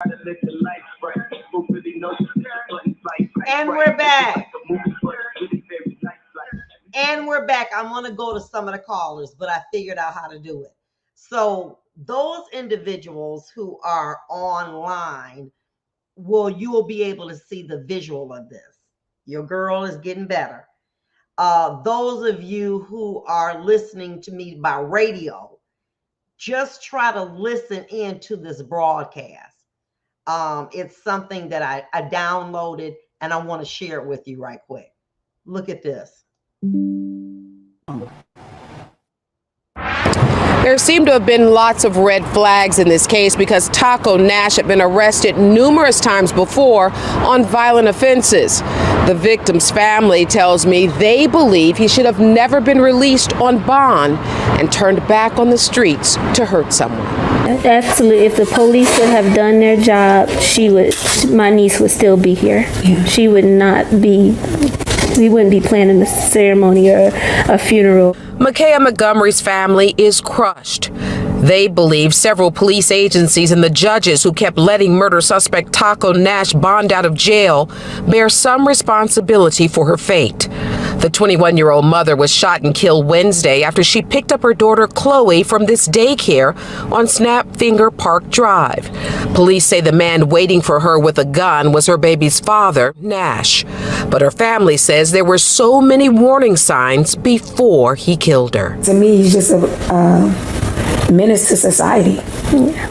And we're back. And we're back. I'm going to go to some of the callers, but I figured out how to do it. So those individuals who are online, you will be able to see the visual of this. Your girl is getting better. Those of you who are listening to me by radio, just try to listen into this broadcast. It's something that I downloaded and I want to share it with you right quick. Look at this. There seem to have been lots of red flags in this case because Taco Nash had been arrested numerous times before on violent offenses. The victim's family tells me they believe he should have never been released on bond and turned back on the streets to hurt someone. Absolutely. If the police would have done their job, my niece would still be here. Yeah. She would not be, we wouldn't be planning a ceremony or a funeral. Micaiah Montgomery's family is crushed. They believe several police agencies and the judges who kept letting murder suspect Taco Nash bond out of jail bear some responsibility for her fate. The 21-year-old mother was shot and killed Wednesday after she picked up her daughter Chloe from this daycare on Snapfinger Park Drive. Police say the man waiting for her with a gun was her baby's father, Nash. But her family says there were so many warning signs before he killed her. To me, he's just a menace to society.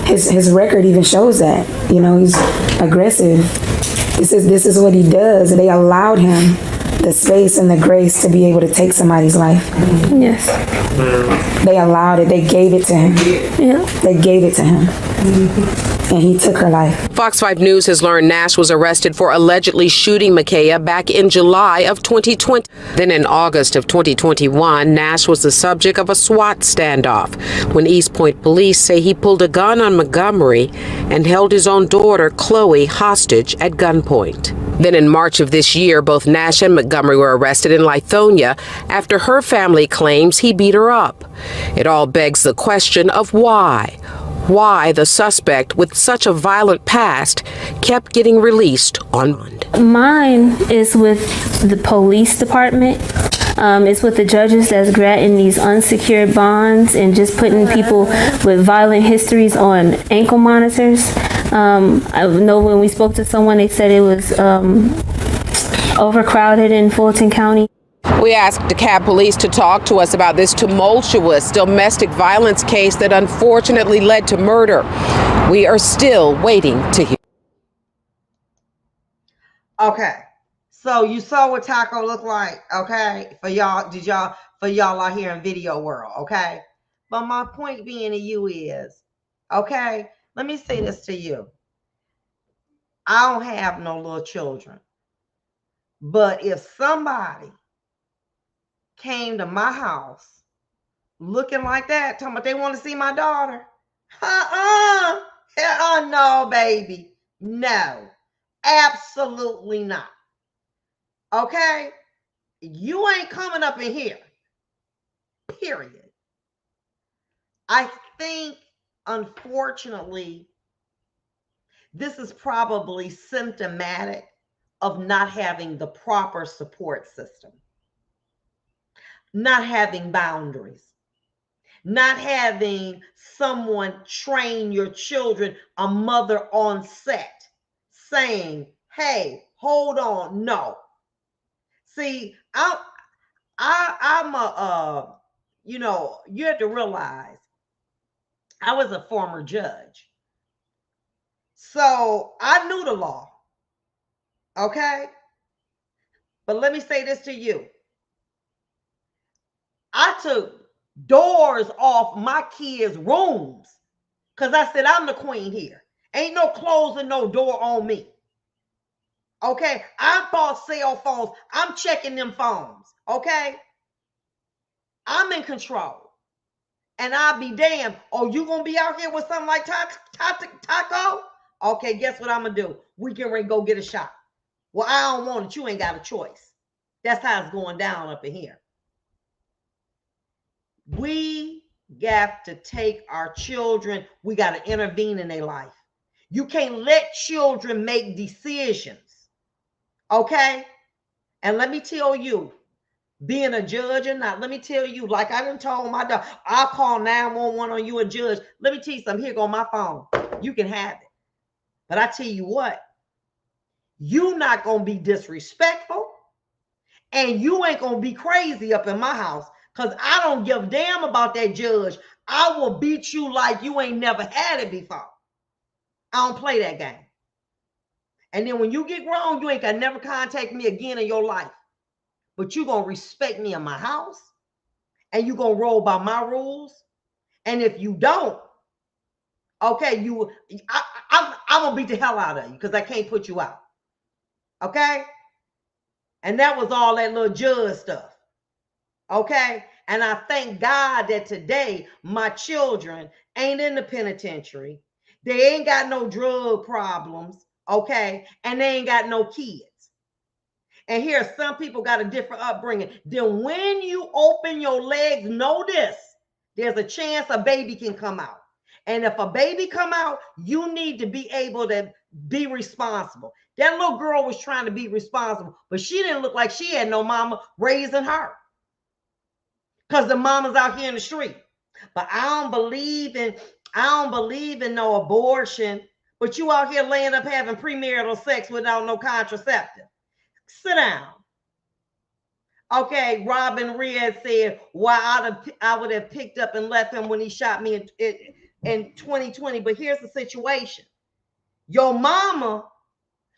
His record even shows that. You know, he's aggressive. This is what he does. They allowed him the space and the grace to be able to take somebody's life. Yes. They allowed it. They gave it to him. Yeah. They gave it to him. And he took her life. Fox 5 News has learned Nash was arrested for allegedly shooting Micaiah back in July of 2020. Then in August of 2021, Nash was the subject of a SWAT standoff when East Point police say he pulled a gun on Montgomery and held his own daughter, Chloe, hostage at gunpoint. Then in March of this year, both Nash and Montgomery were arrested in Lithonia after her family claims he beat her up. It all begs the question of why. Why the suspect with such a violent past kept getting released on bond. Mine is with the police department. It's with the judges that's granting these unsecured bonds and just putting people with violent histories on ankle monitors. I know when we spoke to someone, they said it was overcrowded in Fulton County. We asked DeKalb Police to talk to us about this tumultuous domestic violence case that unfortunately led to murder. We are still waiting to hear. Okay, so you saw what Taco looked like, okay? For y'all out here in video world, okay? But my point being to you is, okay, let me say this to you. I don't have no little children, but if somebody came to my house looking like that, talking about they want to see my daughter, no, baby, no, absolutely not. Okay, you ain't coming up in here, period. I think, unfortunately, this is probably symptomatic of not having the proper support system, not having boundaries, not having someone train your children, a mother on set saying, hey, hold on, no. See, I'm a, you know, you have to realize I was a former judge. So I knew the law, okay? But let me say this to you. I took doors off my kids' rooms because I said, I'm the queen here. Ain't no closing no door on me. Okay? I bought cell phones. I'm checking them phones. Okay? I'm in control. And I'll be damned. Oh, you going to be out here with something like Taco? Okay, guess what I'm going to do? We can go get a shot. Well, I don't want it. You ain't got a choice. That's how it's going down up in here. We got to take our children. We got to intervene in their life. You can't let children make decisions. Okay? And let me tell you, being a judge or not, let me tell you, like I done told my daughter, I'll call 911 on you, a judge. Let me tell you something. Here go my phone. You can have it. But I tell you what, you not going to be disrespectful, and you ain't going to be crazy up in my house, because I don't give a damn about that judge. I will beat you like you ain't never had it before. I don't play that game. And then when you get grown, you ain't got to never contact me again in your life. But you going to respect me in my house, and you going to roll by my rules. And if you don't, okay, I'm going to beat the hell out of you, because I can't put you out. Okay? And that was all that little judge stuff. Okay? And I thank God that today my children ain't in the penitentiary. They ain't got no drug problems. Okay? And they ain't got no kids. And here, some people got a different upbringing. Then when you open your legs, know this, there's a chance a baby can come out. And if a baby come out, you need to be able to be responsible. That little girl was trying to be responsible, but she didn't look like she had no mama raising her, because the mama's out here in the street. But I don't believe in no abortion, but you out here laying up having premarital sex without no contraceptive. Sit down. Okay, Robin Red said, why I would have picked up and left him when he shot me in 2020. But here's the situation. Your mama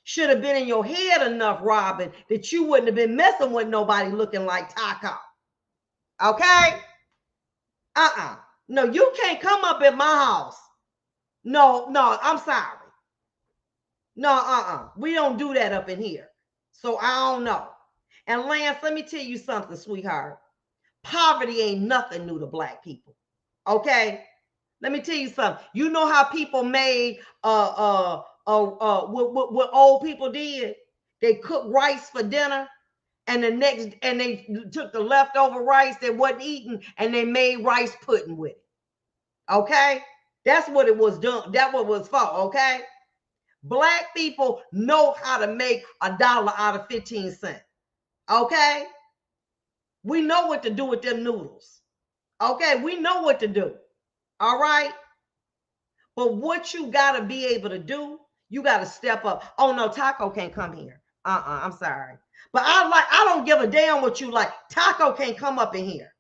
should have been in your head enough, Robin, that you wouldn't have been messing with nobody looking like Taco. Okay? No, you can't come up in my house. No, I'm sorry. No, we don't do that up in here. So I don't know. And Lance, let me tell you something, sweetheart. Poverty ain't nothing new to Black people. Okay? Let me tell you something. You know how people made what old people did? They cooked rice for dinner, and they took the leftover rice that wasn't eaten, and they made rice pudding with it. Okay? That's what it was done. That's what it was for. Okay? Black people know how to make $1 out of 15 cents. Okay? We know what to do with them noodles. Okay? We know what to do. All right? But what you got to be able to do, you got to step up. Oh, no, Taco can't come here. I'm sorry. But I don't give a damn what you like. Taco can't come up in here.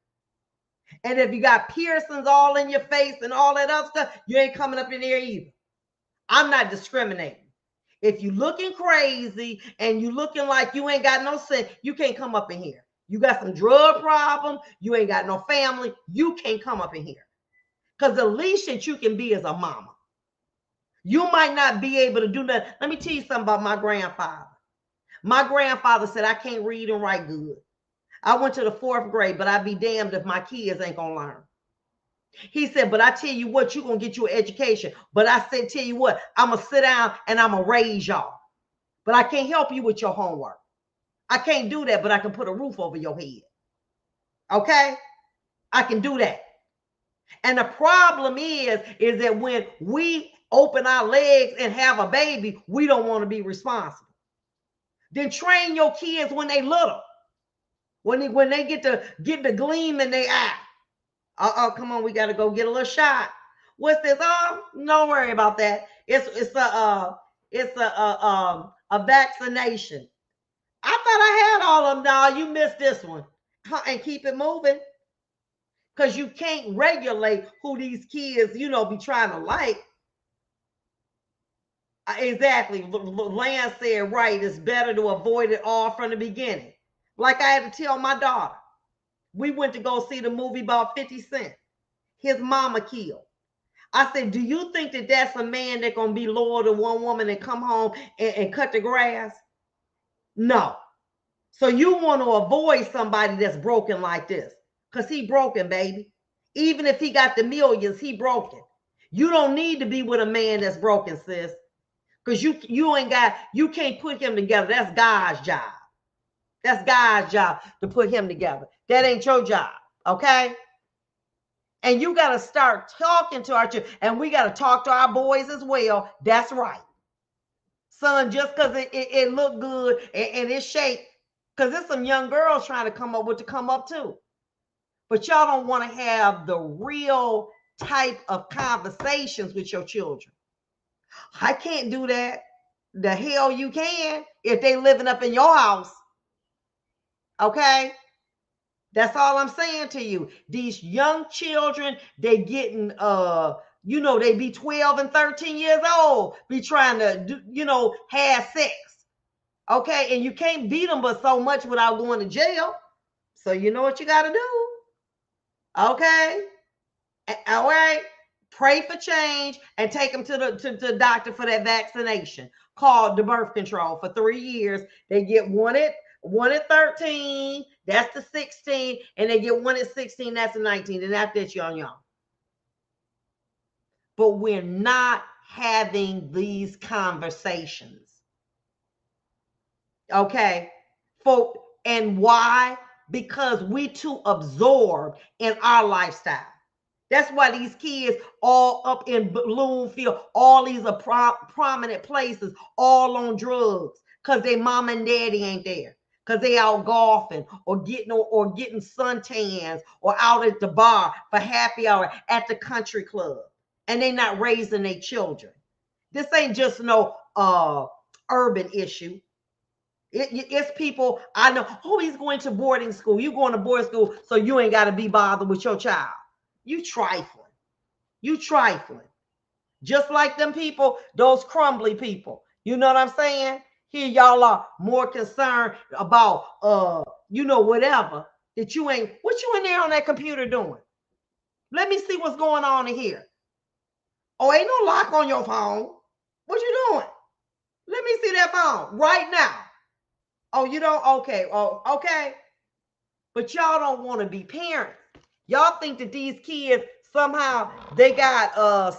And if you got piercings all in your face and all that other stuff, you ain't coming up in there either. I'm not discriminating. If you looking crazy and you looking like you ain't got no sense, you can't come up in here. You got some drug problem, you ain't got no family, you can't come up in here. Because the least that you can be is a mama. You might not be able to do that. Let me tell you something about my grandfather. My grandfather said, I can't read and write good. I went to the 4th grade, but I'd be damned if my kids ain't gonna learn. He said, but I tell you what, you're going to get you an education. But I said, tell you what, I'm going to sit down and I'm going to raise y'all. But I can't help you with your homework. I can't do that, but I can put a roof over your head. Okay? I can do that. And the problem is that when we open our legs and have a baby, we don't want to be responsible. Then train your kids when they little. When they get the gleam in their eye. Come on, we got to go get a little shot. What's this? Don't worry about that. It's a vaccination. I thought I had all of them. No, you missed this one. And keep it moving. Because you can't regulate who these kids, be trying to like. Exactly. Lance said right. It's better to avoid it all from the beginning. Like I had to tell my daughter. We went to go see the movie about 50 Cent. His mama killed. I said, do you think that that's a man that's going to be loyal to one woman and come home and cut the grass? No. So you want to avoid somebody that's broken like this. Because he broken, baby. Even if he got the millions, he broken. You don't need to be with a man that's broken, sis. Because you can't put him together. That's God's job. That's God's job to put him together. That ain't your job, okay? And you got to start talking to our children. And we got to talk to our boys as well. That's right. Son, just because it looked good and it's shaped, because there's some young girls trying to come up too. But y'all don't want to have the real type of conversations with your children. I can't do that. The hell you can if they living up in your house. Okay? That's all I'm saying to you. These young children, they getting they be 12 and 13 years old, be trying to do, have sex. Okay, and you can't beat them but so much without going to jail. So you know what you got to do. Okay, all right. Pray for change and take them to the doctor for that vaccination called the birth control for 3 years. They get one at 13, that's the 16, and they get one at 16, that's the 19, and after that, young. But we're not having these conversations. Okay? And why? Because we too absorbed in our lifestyle. That's why these kids all up in Bloomfield, all these are prominent places, all on drugs, because their mom and daddy ain't there. Because they out golfing or getting suntans or out at the bar for happy hour at the country club. And they not raising their children. This ain't just no urban issue. It's people I know. Oh, he's going to boarding school. You going to boarding school, so you ain't got to be bothered with your child. You trifling. Just like them people, those crumbly people. You know what I'm saying? Here y'all are more concerned about whatever that you ain't. What you in there on that computer doing? Let me see what's going on in here. Oh, ain't no lock on your phone. What you doing? Let me see that phone right now. Oh, you don't? Okay. Oh, okay. But y'all don't want to be parents. Y'all think that these kids somehow they got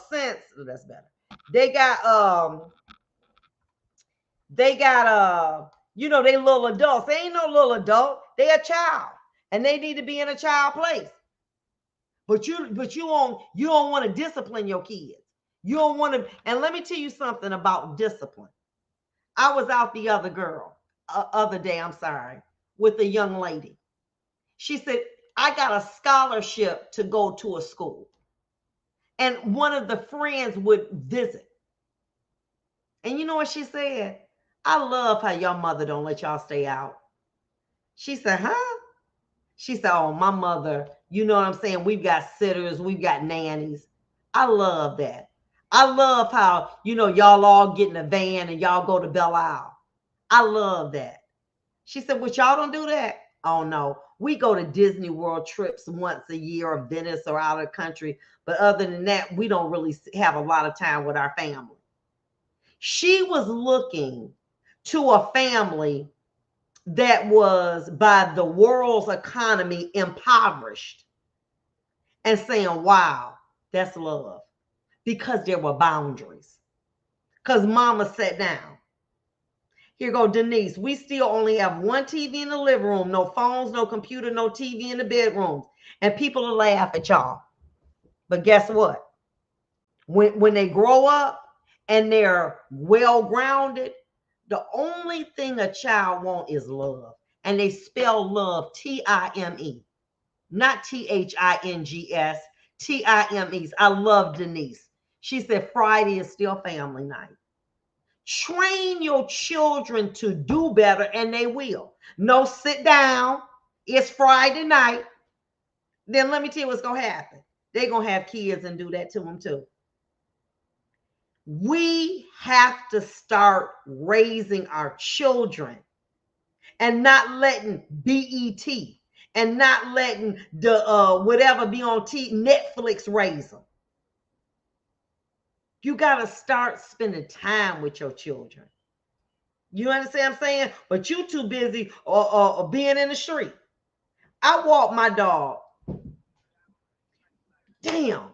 sense. Oh, that's better. They got they little adults. They ain't no little adult. They a child. And they need to be in a child place. But you don't want to discipline your kids. You don't want to, and let me tell you something about discipline. I was out the other day, with a young lady. She said, I got a scholarship to go to a school. And one of the friends would visit. And you know what she said? I love how your mother don't let y'all stay out. She said, huh? She said, oh, my mother, you know what I'm saying? We've got sitters, we've got nannies. I love that. I love how, y'all all get in a van and y'all go to Belle Isle. I love that. She said, well, y'all don't do that? Oh, no. We go to Disney World trips once a year or Venice or out of the country. But other than that, we don't really have a lot of time with our family. She was looking to a family that was, by the world's economy, impoverished and saying, wow, that's love. Because there were boundaries. Because mama sat down. Here go Denise. We still only have one TV in the living room. No phones, no computer, no TV in the bedrooms. And people will laugh at y'all. But guess what? When they grow up and they're well-grounded, the only thing a child wants is love. And they spell love T-I-M-E. Not T-H-I-N-G-S. T-I-M-E. I love Denise. She said Friday is still family night. Train your children to do better and they will. No, sit down. It's Friday night. Then let me tell you what's going to happen. They're going to have kids and do that to them too. We have to start raising our children and not letting BET and not letting the whatever be on Netflix raise them. You got to start spending time with your children. You understand what I'm saying? But you too busy or being in the street. I walk my dog. Damn.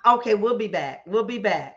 Okay, we'll be back. We'll be back.